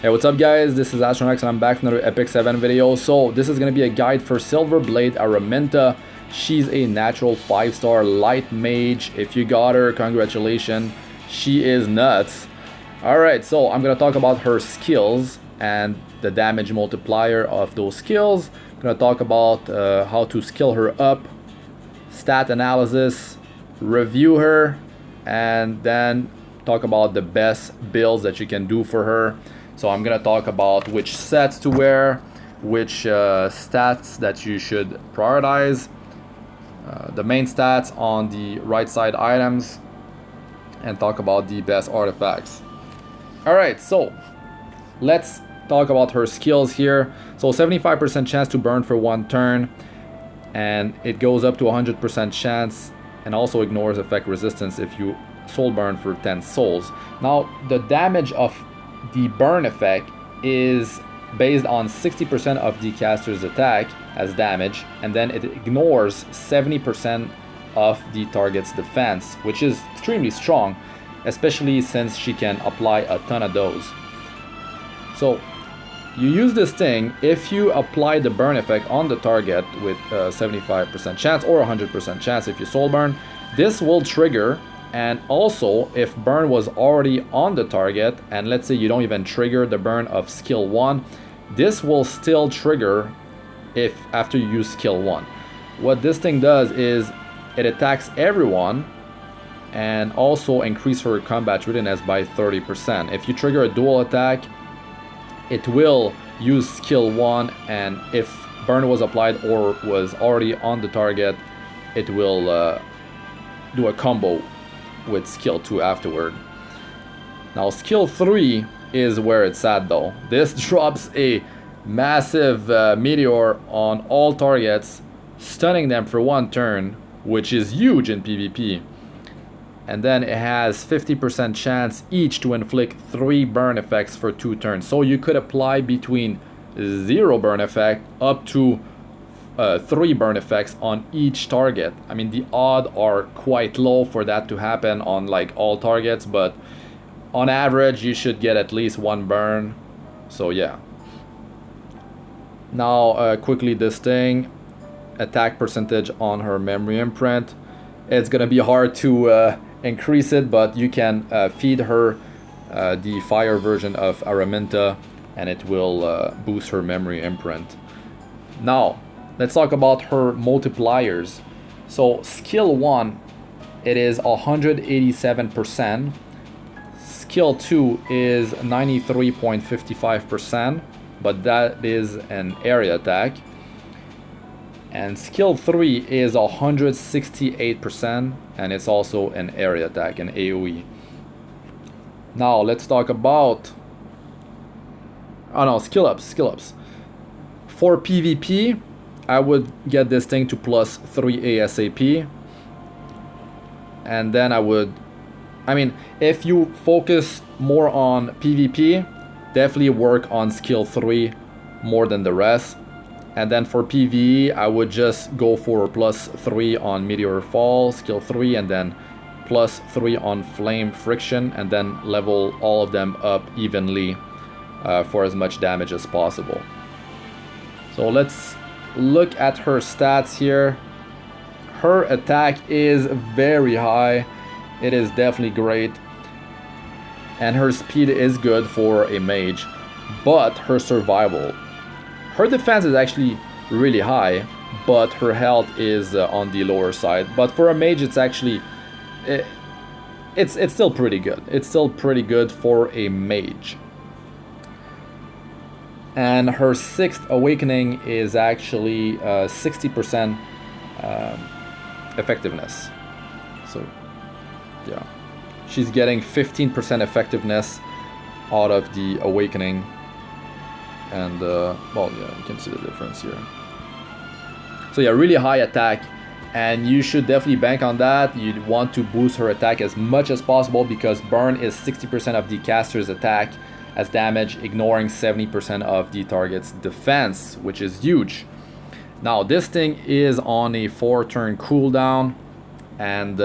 Hey, what's up guys? This is Astranox and I'm back for another Epic 7 video. So this is going to be a guide for Silver Blade Aramintha. She's a natural 5-star light mage. If you got her, congratulations. She is nuts. Alright, so I'm going to talk about her skills and the damage multiplier of those skills. I'm going to talk about how to skill her up, stat analysis, review her, and then talk about the best builds that you can do for her. So I'm gonna talk about which sets to wear, which stats that you should prioritize, the main stats on the right side items, and talk about the best artifacts. Alright, so let's talk about her skills here. So 75% chance to burn for 1 turn, and it goes up to 100% chance, and also ignores effect resistance if you soul burn for 10 souls. Now the damage of the burn effect is based on 60% of the caster's attack as damage, and then it ignores 70% of the target's defense, which is extremely strong, especially since she can apply a ton of those. So you use this thing if you apply the burn effect on the target with 75% chance or 100% chance if you soul burn. This will trigger. And also, if burn was already on the target, and let's say you don't even trigger the burn of skill 1, this will still trigger if after you use skill 1. What this thing does is it attacks everyone and also increase her combat readiness by 30%. If you trigger a dual attack, it will use skill 1, and if burn was applied or was already on the target, it will do a combo with skill 2 afterward. Now skill 3 is where it's at though. This drops a massive meteor on all targets, stunning them for 1 turn, which is huge in PvP. And then it has 50% chance each to inflict 3 burn effects for 2 turns. So you could apply between 0 burn effect up to 3 burn effects on each target. I mean, the odds are quite low for that to happen on like all targets, but on average you should get at least 1 burn. So yeah. Now quickly, this thing, attack percentage on her memory imprint. It's gonna be hard to increase it, but you can feed her the fire version of Aramintha, and it will boost her memory imprint. Now let's talk about her multipliers. So skill 1, it is 187%. Skill 2 is 93.55%, but that is an area attack. And skill 3 is 168%, and it's also an area attack, an AoE. Now let's talk about skill ups. For PvP, I would get this thing to plus 3 ASAP, and then if you focus more on PvP, definitely work on skill 3 more than the rest. And then for PvE, I would just go for plus 3 on Meteor Fall, skill 3, and then plus 3 on Flame Friction, and then level all of them up evenly for as much damage as possible. So let's look at her stats here. Her attack is very high. It is definitely great, and her speed is good for a mage, but her survival, her defense is actually really high, but her health is on the lower side. But for a mage, it's actually it's still pretty good. It's still pretty good for a mage. And her 6th awakening is actually 60% effectiveness. So yeah, she's getting 15% effectiveness out of the awakening. And well, yeah, you can see the difference here. So yeah, really high attack, and you should definitely bank on that. You'd want to boost her attack as much as possible, because burn is 60% of the caster's attack as damage, ignoring 70% of the target's defense, which is huge. Now this thing is on a 4-turn cooldown, and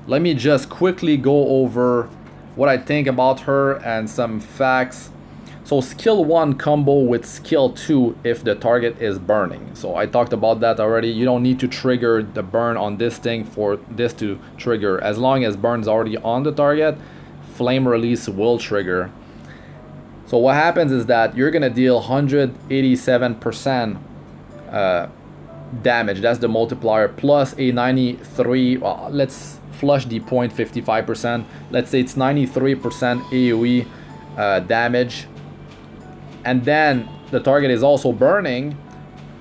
let me just quickly go over what I think about her and some facts. So skill 1 combo with skill 2 if the target is burning. So I talked about that already. You don't need to trigger the burn on this thing for this to trigger. As long as burn's already on the target, flame release will trigger. So what happens is that you're gonna deal 187% damage. That's the multiplier, plus a 93, well, let's flush the 0.55%. Let's say it's 93% AoE damage. And then the target is also burning.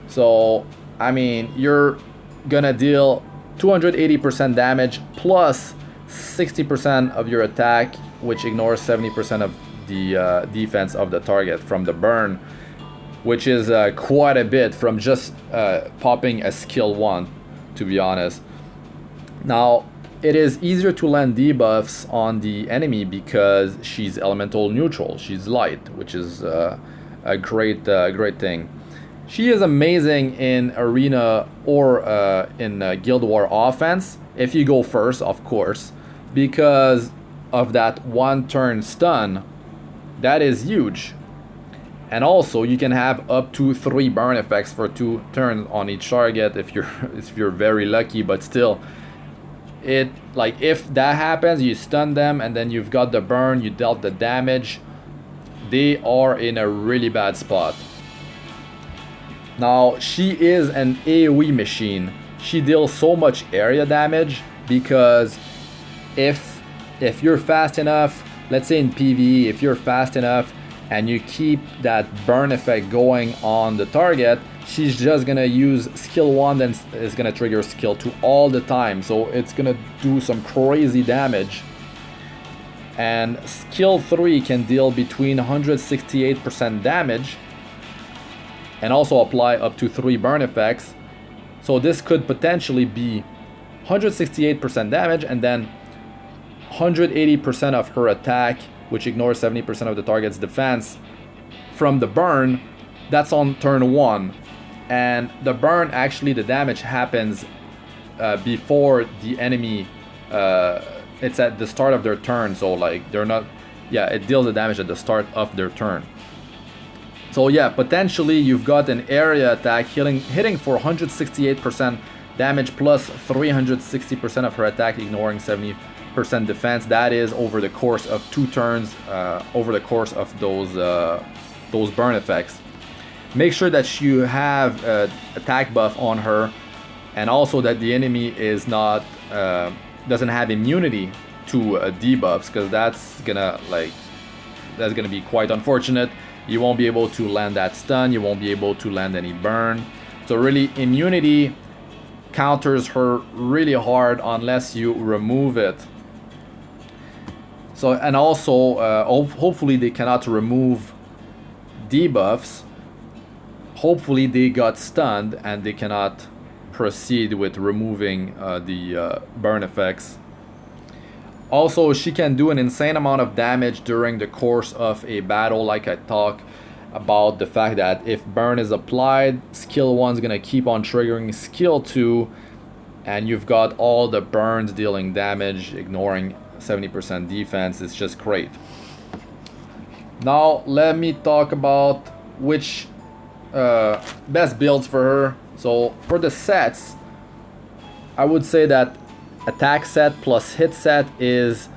So, I mean, you're gonna deal 280% damage plus 60% of your attack, which ignores 70% of the defense of the target from the burn, which is quite a bit from just popping a skill 1, to be honest. Now, it is easier to land debuffs on the enemy because she's elemental neutral. She's light, which is a great thing. She is amazing in arena or in Guild War offense, if you go first, of course, because of that 1 turn stun. That is huge. And also you can have up to 3 burn effects for 2 turns on each target if you're very lucky, but still, it, like, if that happens, you stun them and then you've got the burn, you dealt the damage, they are in a really bad spot. Now, she is an AoE machine. She deals so much area damage because if you're fast enough, let's say in PvE, if you're fast enough and you keep that burn effect going on the target, she's just gonna use skill 1, then is gonna trigger skill 2 all the time. So it's gonna do some crazy damage. And skill 3 can deal between 168% damage and also apply up to 3 burn effects. So this could potentially be 168% damage and then 180% of her attack, which ignores 70% of the target's defense from the burn. That's on turn 1. And the burn, actually, the damage happens before the enemy, it's at the start of their turn. So, like, they're not, yeah, it deals the damage at the start of their turn. So, yeah, potentially you've got an area attack hitting for 168% damage plus 360% of her attack, ignoring 70% defense. That is over the course of 2 turns, over the course of those burn effects. Make sure that you have attack buff on her, and also that the enemy is not doesn't have immunity to debuffs, because that's gonna be quite unfortunate. You won't be able to land that stun, you won't be able to land any burn. So really, immunity counters her really hard unless you remove it. So, and also hopefully they cannot remove debuffs. Hopefully they got stunned and they cannot proceed with removing the burn effects. Also, she can do an insane amount of damage during the course of a battle, like I talked about the fact that if burn is applied, skill 1 is gonna keep on triggering skill 2, and you've got all the burns dealing damage, ignoring 70% defense. It's just great. Now let me talk about which best builds for her. So for the sets, I would say that attack set plus hit set is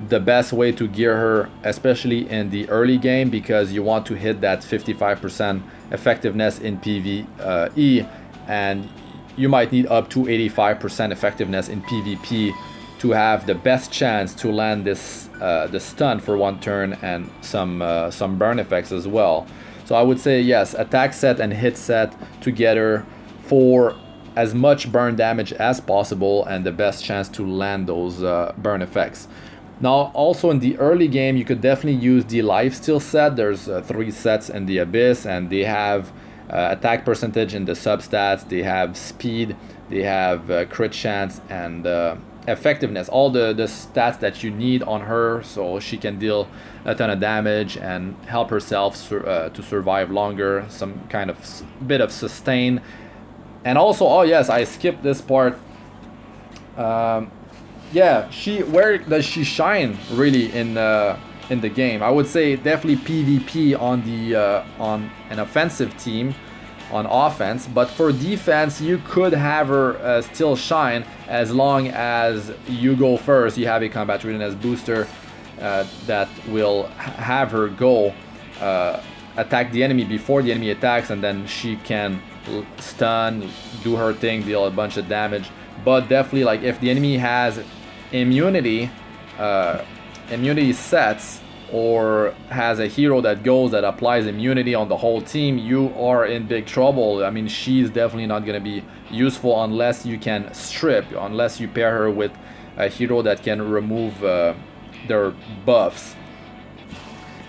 the best way to gear her, especially in the early game, because you want to hit that 55% effectiveness in PvE, and you might need up to 85% effectiveness in PvP to have the best chance to land this the stun for 1 turn and some burn effects as well. So I would say yes, attack set and hit set together for as much burn damage as possible and the best chance to land those burn effects. Now also in the early game, you could definitely use the lifesteal set. There's 3 sets in the Abyss, and they have attack percentage in the substats, they have speed, they have crit chance and effectiveness, all the stats that you need on her, so she can deal a ton of damage and help herself to survive longer, some kind of bit of sustain. And also, oh yes, I skipped this part, yeah, where does she shine really in the game? I would say definitely PvP on the on an offensive team, on offense. But for defense, you could have her still shine as long as you go first. You have a combat readiness booster that will have her go attack the enemy before the enemy attacks, and then she can stun, do her thing, deal a bunch of damage. But definitely, like, if the enemy has immunity sets, or has a hero that applies immunity on the whole team, you are in big trouble. I mean, she's definitely not going to be useful unless you can strip, unless you pair her with a hero that can remove their buffs.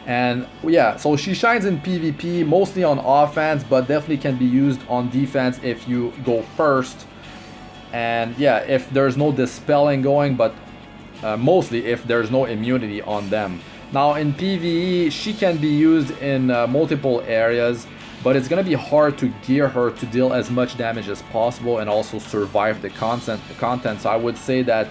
And yeah, so she shines in PvP, mostly on offense, but definitely can be used on defense if you go first. And yeah, if there's no dispelling going, but mostly if there's no immunity on them. Now in PvE, she can be used in multiple areas, but it's gonna be hard to gear her to deal as much damage as possible and also survive the content. So I would say that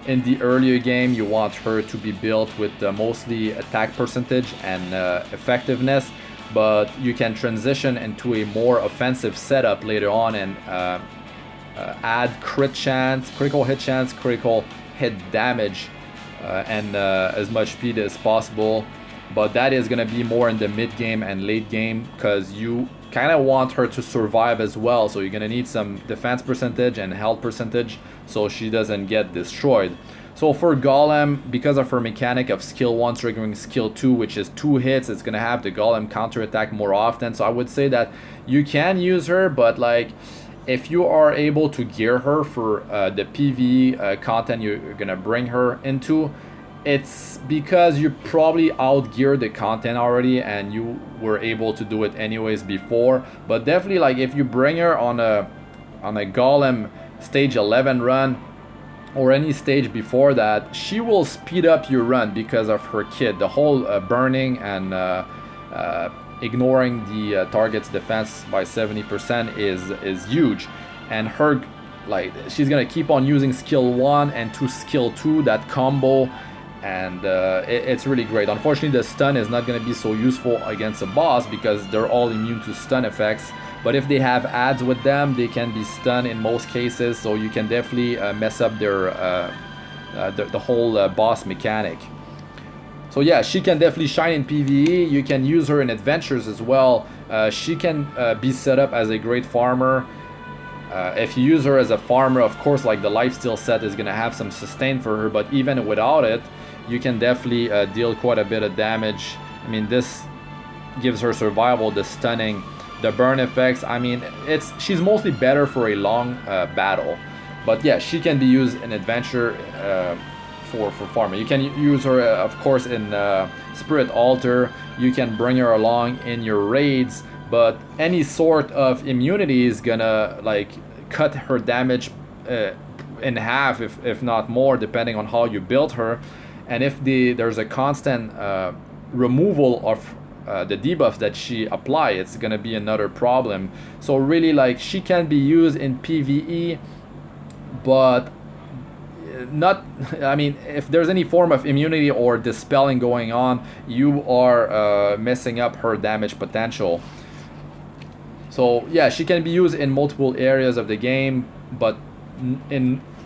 in the earlier game, you want her to be built with mostly attack percentage and effectiveness, but you can transition into a more offensive setup later on and add crit chance, critical hit chance, critical hit damage, and as much speed as possible. But that is going to be more in the mid game and late game, because you kind of want her to survive as well. So you're going to need some defense percentage and health percentage so she doesn't get destroyed. So for Golem, because of her mechanic of skill 1 triggering skill 2, which is 2 hits, it's going to have the Golem counterattack more often. So I would say that you can use her, but like, if you are able to gear her for the PvE content you're going to bring her into, it's because you probably outgeared the content already and you were able to do it anyways before. But definitely, like, if you bring her on a Golem stage 11 run or any stage before that, she will speed up your run because of her kit. The whole burning and ignoring the target's defense by 70% is huge. And her, like, she's gonna keep on using skill 1 and to skill 2, that combo, and it's really great. Unfortunately, the stun is not going to be so useful against a boss because they're all immune to stun effects. But if they have adds with them, they can be stunned in most cases, so you can definitely mess up their the whole boss mechanic. So yeah, she can definitely shine in PvE. You can use her in adventures as well. She can be set up as a great farmer. If you use her as a farmer, of course, like, the lifesteal set is going to have some sustain for her, but even without it, you can definitely deal quite a bit of damage. I mean, this gives her survival, the stunning, the burn effects. I mean, she's mostly better for a long battle. But yeah, she can be used in adventure for farming. You can use her, of course, in Spirit Altar. You can bring her along in your raids, but any sort of immunity is gonna, like, cut her damage in half, if not more, depending on how you build her. And if there's a constant removal of the debuff that she applies, it's gonna be another problem. So really, like, she can be used in PvE, but not, I mean, if there's any form of immunity or dispelling going on, you are messing up her damage potential. So yeah, she can be used in multiple areas of the game, but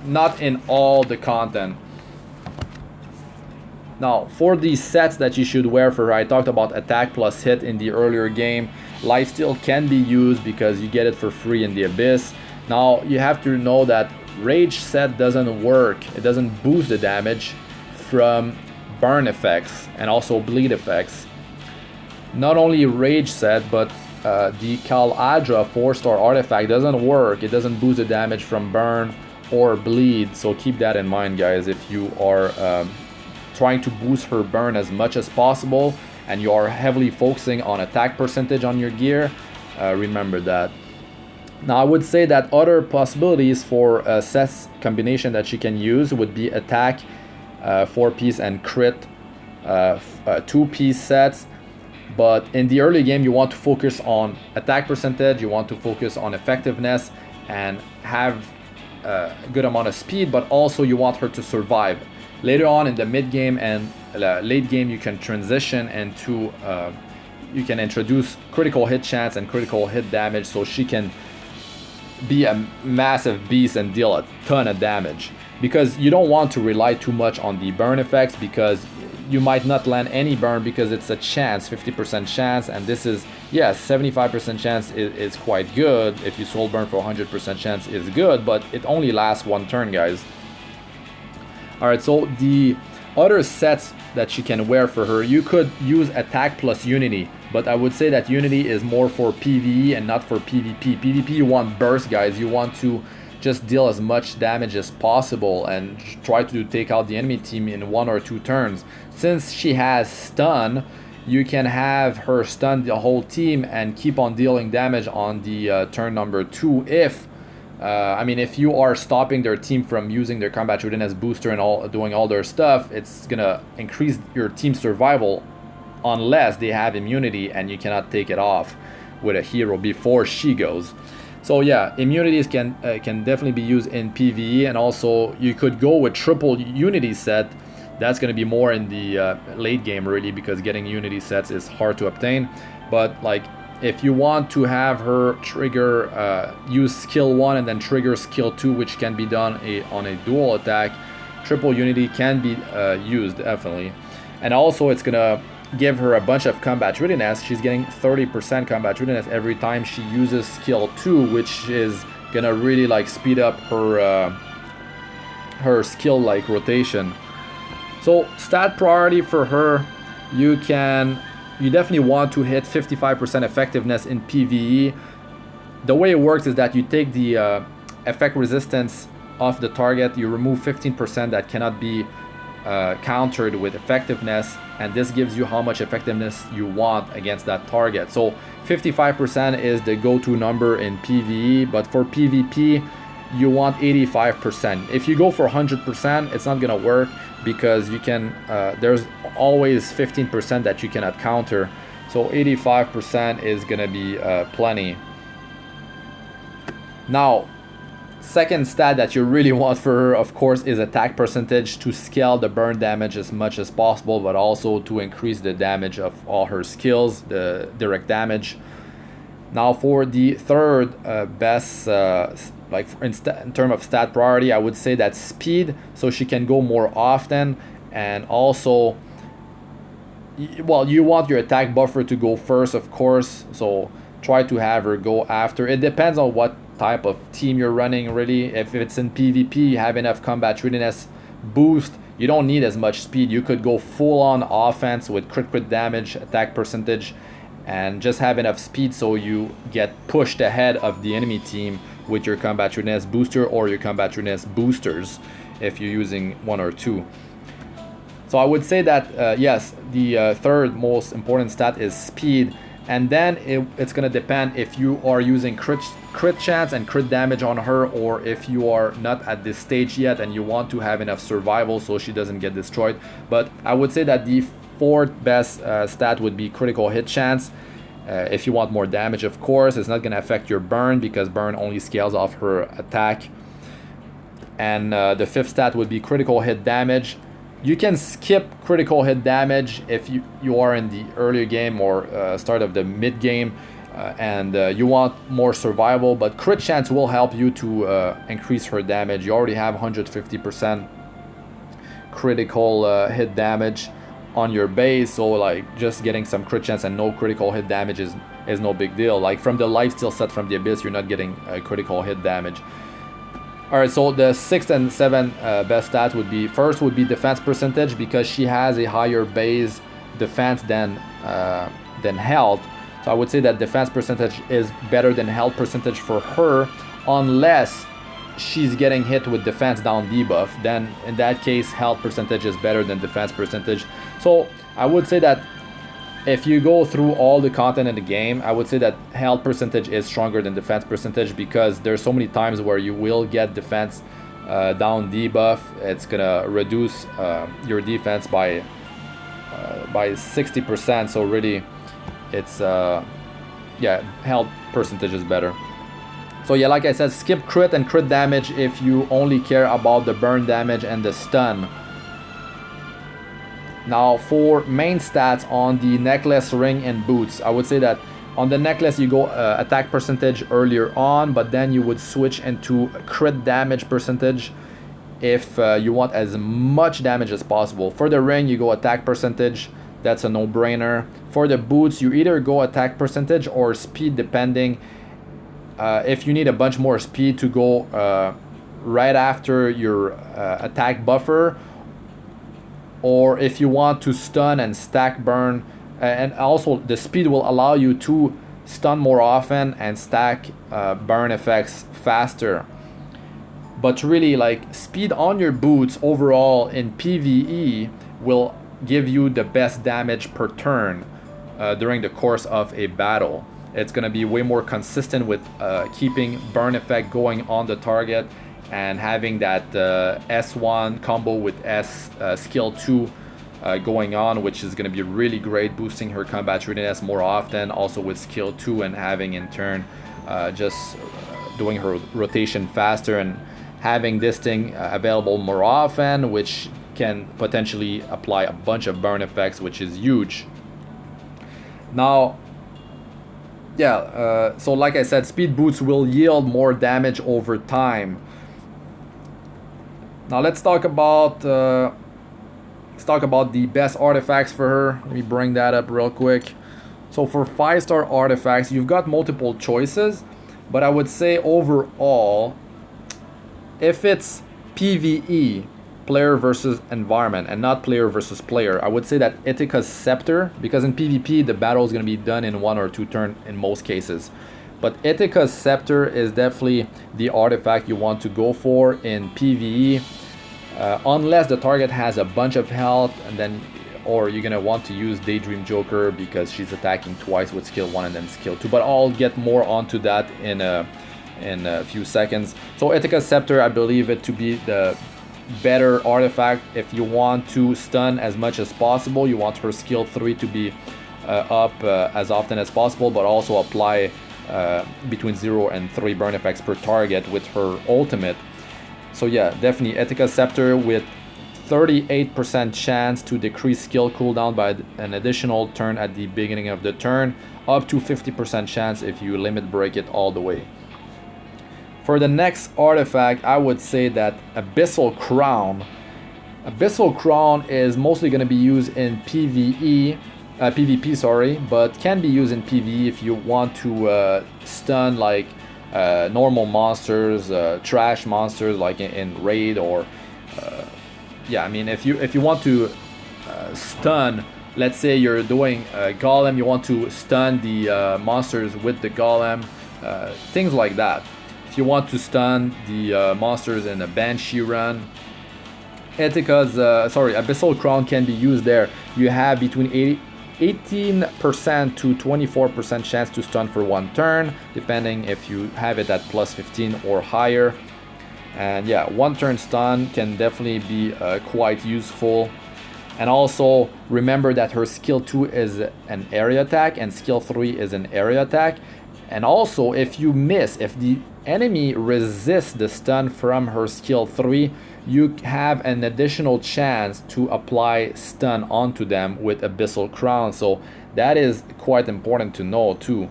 not in all the content. Now, for the sets that you should wear for her, I talked about attack plus hit in the earlier game. Lifesteal can be used because you get it for free in the Abyss. Now, you have to know that Rage set doesn't work. It doesn't boost the damage from burn effects and also bleed effects. Not only Rage set, but the Kaladra 4-star artifact doesn't work. It doesn't boost the damage from burn or bleed. So keep that in mind, guys, if you are trying to boost her burn as much as possible and you are heavily focusing on attack percentage on your gear, remember that. Now, I would say that other possibilities for sets combination that she can use would be attack 4-piece and crit 2-piece sets. But in the early game, you want to focus on attack percentage, you want to focus on effectiveness, and have good amount of speed, but also you want her to survive. Later on in the mid game and late game, you can transition into you can introduce critical hit chance and critical hit damage, so she can be a massive beast and deal a ton of damage, because you don't want to rely too much on the burn effects, because you might not land any burn because it's a chance, 50% chance, and this is, yes, 75% chance is quite good. If you soul burn for 100% chance is good, but it only lasts one turn, guys. Alright, so the other sets that you can wear for her, you could use attack plus unity, but I would say that unity is more for PvE and not for PvP. PvP, you want burst, guys. You want to just deal as much damage as possible and try to take out the enemy team in 1 or 2 turns. Since she has stun, you can have her stun the whole team and keep on dealing damage on the turn number 2 if I mean, if you are stopping their team from using their combat readiness booster and doing all their stuff, it's gonna increase your team's survival unless they have immunity and you cannot take it off with a hero before she goes. So yeah, immunities can definitely be used in PvE, and also you could go with triple unity set. That's going to be more in the late game, really, because getting unity sets is hard to obtain. But like, if you want to have her trigger, use skill 1 and then trigger skill 2, which can be done on a dual attack, triple unity can be used, definitely. And also it's going to give her a bunch of combat readiness. She's getting 30% combat readiness every time she uses skill 2, which is going to really like speed up her, her skill like rotation. So stat priority for her, you definitely want to hit 55% effectiveness in PvE. The way it works is that you take the effect resistance off the target, you remove 15% that cannot be countered with effectiveness, and this gives you how much effectiveness you want against that target. So 55% is the go-to number in PvE, but for PvP you want 85%. If you go for 100%, it's not gonna work, because you can there's always 15% that you cannot counter, so 85% is gonna be plenty. Now, second stat that you really want for her, of course, is attack percentage, to scale the burn damage as much as possible, but also to increase the damage of all her skills, the direct damage. Now for the third best, like in terms of stat priority, I would say that speed, so she can go more often, and also, well, you want your attack buffer to go first, of course, so try to have her go after. It depends on what type of team you're running, really. If it's in PvP, you have enough combat readiness boost, you don't need as much speed. You could go full on offense with crit damage, attack percentage, and just have enough speed so you get pushed ahead of the enemy team with your combat readiness booster or your combat readiness boosters if you're using 1 or 2. So I would say that yes, the third most important stat is speed, and then it's gonna depend if you are using crit chance and crit damage on her, or if you are not at this stage yet and you want to have enough survival so she doesn't get destroyed. But I would say that the fourth best stat would be critical hit chance. If you want more damage, of course, it's not going to affect your burn, because burn only scales off her attack. And the fifth stat would be critical hit damage. You can skip critical hit damage if you are in the earlier game or start of the mid game and you want more survival, but crit chance will help you to increase her damage. You already have 150% critical hit damage on your base, so like just getting some crit chance and no critical hit damage is no big deal. Like from the lifesteal set from the Abyss, you're not getting critical hit damage. Alright, so the 6th and 7th best stat would be, first would be defense percentage, because she has a higher base defense than health. So I would say that defense percentage is better than health percentage for her, unless she's getting hit with defense down debuff. Then in that case, health percentage is better than defense percentage. So I would say that if you go through all the content in the game, I would say that health percentage is stronger than defense percentage, because there's so many times where you will get defense down debuff. It's gonna reduce your defense by 60%. So really, it's yeah, health percentage is better. So yeah, like I said, skip crit and crit damage if you only care about the burn damage and the stun. Now for main stats on the necklace, ring, and boots, I would say that on the necklace you go attack percentage earlier on, but then you would switch into crit damage percentage if you want as much damage as possible. For the ring, you go attack percentage. That's a no-brainer. For the boots, you either go attack percentage or speed, depending. If you need a bunch more speed, to go right after your attack buffer, or if you want to stun and stack burn, and also the speed will allow you to stun more often and stack burn effects faster. But really, like, speed on your boots overall in PvE will give you the best damage per turn during the course of a battle. It's going to be way more consistent with keeping burn effect going on the target and having that S1 combo with skill 2 going on, which is going to be really great, boosting her combat readiness more often, also with skill 2, and having in turn just doing her rotation faster and having this thing available more often, which can potentially apply a bunch of burn effects, which is huge. Now, yeah, so like I said, speed boots will yield more damage over time. Now let's talk about the best artifacts for her. Let me bring that up real quick. So for 5-star artifacts, you've got multiple choices, but I would say overall, if it's PvE, player versus environment, and not player versus player, I would say that Ithaca's Scepter, because in PvP the battle is going to be done in 1 or 2 turns in most cases. But Ithaca's Scepter is definitely the artifact you want to go for in PvE, unless the target has a bunch of health, and then, or you're going to want to use Daydream Joker because she's attacking twice with skill 1 and then skill 2. But I'll get more onto that in a few seconds. So Ithaca's Scepter, I believe it to be the better artifact if you want to stun as much as possible. You want her skill 3 to be up as often as possible, but also apply between 0 and 3 burn effects per target with her ultimate. So yeah, definitely Ithaca's Scepter with 38% chance to decrease skill cooldown by an additional turn at the beginning of the turn, up to 50% chance if you limit break it all the way. For the next artifact, I would say that Abyssal Crown. Abyssal Crown is mostly going to be used in PvP, sorry, but can be used in PvE if you want to stun like normal monsters, trash monsters like in Raid, or yeah, I mean, if you want to stun, let's say you're doing Golem, you want to stun the monsters with the Golem, things like that. If you want to stun the monsters in a Banshee run, Abyssal Crown can be used there. You have between 18% to 24% chance to stun for 1 turn, depending if you have it at plus 15 or higher. And yeah, 1 turn stun can definitely be quite useful. And also remember that her skill 2 is an area attack and skill 3 is an area attack. And also, if you miss, if the enemy resists the stun from her skill 3, you have an additional chance to apply stun onto them with Abyssal Crown. So that is quite important to know too.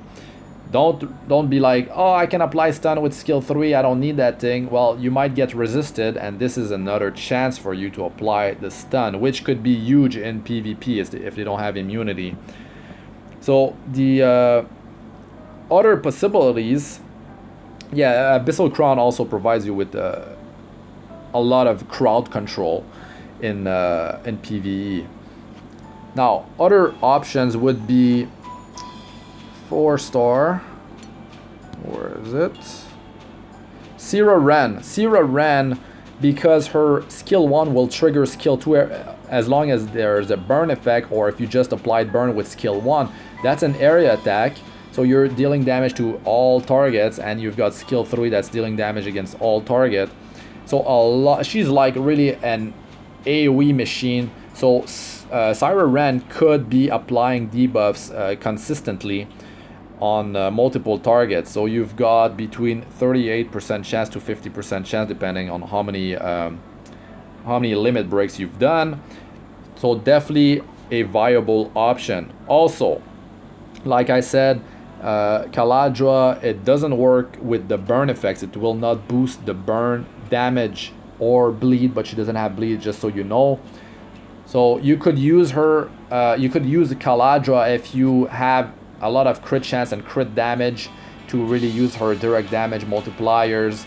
Don't be like, oh, I can apply stun with skill 3, I don't need that thing. Well, you might get resisted, and this is another chance for you to apply the stun, which could be huge in PvP if they don't have immunity. So the other possibilities, yeah, Abyssal Crown also provides you with a lot of crowd control in PvE. Now, other options would be 4-star. Where is it? Sira Ren, because her skill 1 will trigger skill 2 as long as there's a burn effect, or if you just applied burn with skill 1. That's an area attack. So you're dealing damage to all targets, and you've got skill 3 that's dealing damage against all target. So she's like really an AoE machine. So Sira Ren could be applying debuffs consistently. on multiple targets. So you've got between 38% chance to 50% chance, depending on how many limit breaks you've done. So definitely a viable option. Also, like I said, Caladra, it doesn't work with the burn effects. It will not boost the burn damage or bleed, but she doesn't have bleed, just so you know. So you could use her, you could use Caladra if you have a lot of crit chance and crit damage to really use her direct damage multipliers.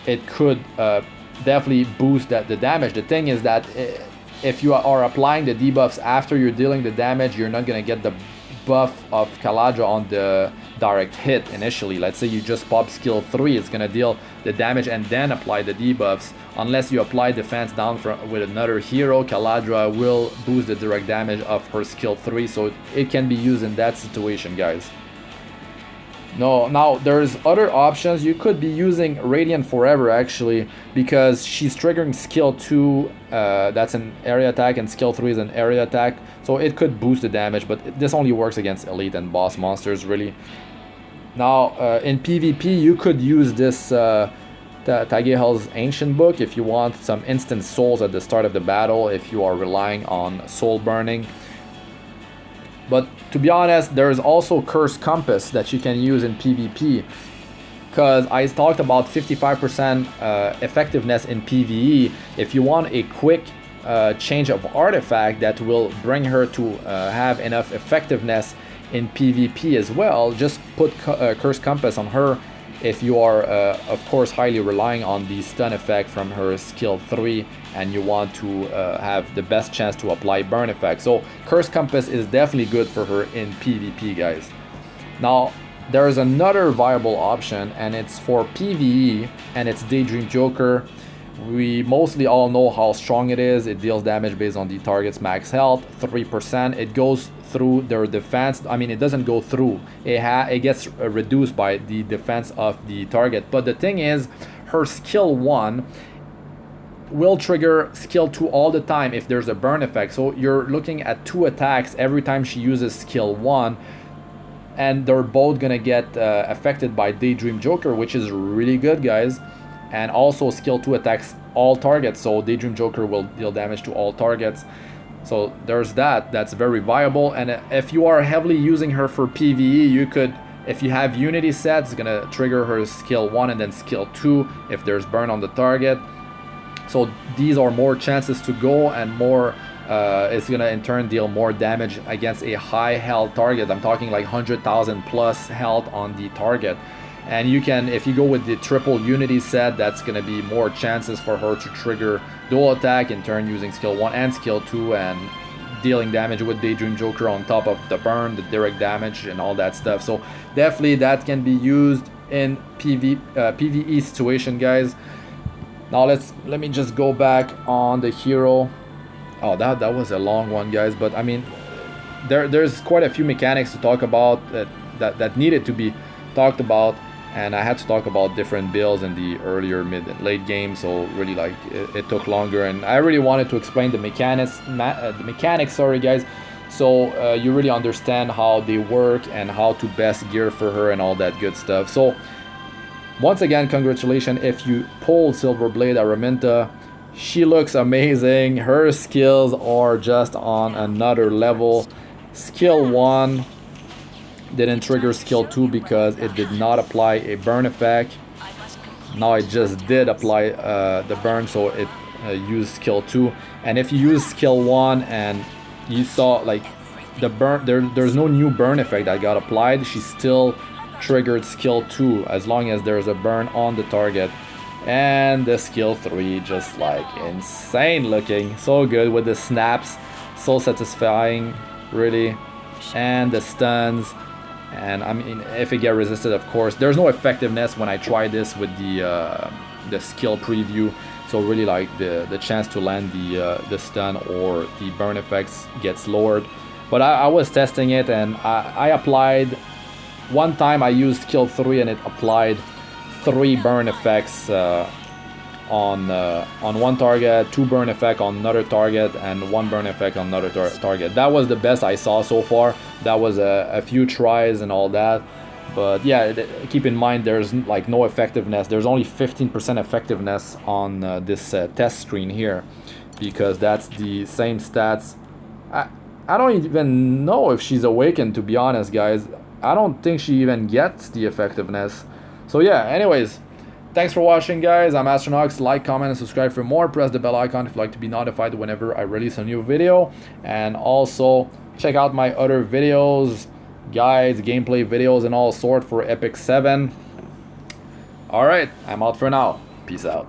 It could definitely boost the damage. The thing is that if you are applying the debuffs after you're dealing the damage, you're not going to get the buff of Caladra on the direct hit initially. Let's say you just pop skill 3, it's going to deal the damage and then apply the debuffs. Unless you apply defense down with another hero, Caladra will boost the direct damage of her skill 3, so it can be used in that situation, guys. No, now there's other options. You could be using Radiant Forever actually, because she's triggering skill 2, that's an area attack, and skill 3 is an area attack, so it could boost the damage, but this only works against elite and boss monsters really. Now in PvP you could use this Tagehel's Ancient Book if you want some instant souls at the start of the battle, if you are relying on soul burning. But to be honest, there is also Curse Compass that you can use in PvP, because I talked about 55% effectiveness in PvE. If you want a quick change of artifact that will bring her to have enough effectiveness in PvP as well, just put Curse Compass on her if you are of course highly relying on the stun effect from her skill 3 and you want to have the best chance to apply burn effect. So Curse Compass is definitely good for her in PvP, guys. Now there is another viable option, and it's for PvE, and it's Daydream Joker. We mostly all know how strong it is. It deals damage based on the target's max health, 3%. It goes through their defense. I mean, it doesn't go through. It gets reduced by the defense of the target. But the thing is, her skill 1 will trigger skill 2 all the time if there's a burn effect. So you're looking at 2 attacks every time she uses skill 1. And they're both gonna get affected by Daydream Joker, which is really good, guys. And also skill 2 attacks all targets, so Daydream Joker will deal damage to all targets. So there's that's very viable. And if you are heavily using her for PvE, you could, if you have Unity set, it's gonna trigger her skill 1 and then skill 2 if there's burn on the target. So these are more chances to go, and more it's gonna in turn deal more damage against a high health target. I'm talking like 100,000 plus health on the target. And you can, if you go with the triple Unity set, that's going to be more chances for her to trigger dual attack, in turn using skill 1 and skill 2 and dealing damage with Daydream Joker on top of the burn, the direct damage and all that stuff. So definitely that can be used in PvE situation, guys. Now let me just go back on the hero. Oh, that was a long one, guys, but I mean there's quite a few mechanics to talk about that needed to be talked about. And I had to talk about different builds in the earlier, mid, and late game, so really like it took longer, and I really wanted to explain the mechanics, sorry guys, so you really understand how they work and how to best gear for her and all that good stuff. So once again, congratulations if you pulled Silver Blade Aramintha. She looks amazing. Her skills are just on another level. Skill 1 didn't trigger skill 2 because it did not apply a burn effect. Now it just did apply the burn, so it used skill 2. And if you use skill 1 and you saw like the burn, there's no new burn effect that got applied, she still triggered skill 2 as long as there's a burn on the target. And the skill 3 just like insane looking, so good with the snaps, so satisfying really, and the stuns. And I mean, if it get resisted, of course, there's no effectiveness when I try this with the skill preview. So really, like the chance to land the stun or the burn effects gets lowered. But I was testing it, and I applied one time. I used skill 3, and it applied 3 burn effects on one target, 2 burn effect on another target, and 1 burn effect on another target. That was the best I saw so far. That was a few tries and all that. But yeah, keep in mind there's like no effectiveness. There's only 15% effectiveness on this test screen here, because that's the same stats. I don't even know if she's awakened, to be honest, guys. I don't think she even gets the effectiveness. So yeah, anyways, thanks for watching, guys. I'm Astranox. Like, comment, and subscribe for more. Press the bell icon if you'd like to be notified whenever I release a new video. And also, check out my other videos, guides, gameplay videos, and all sort for Epic 7. Alright, I'm out for now. Peace out.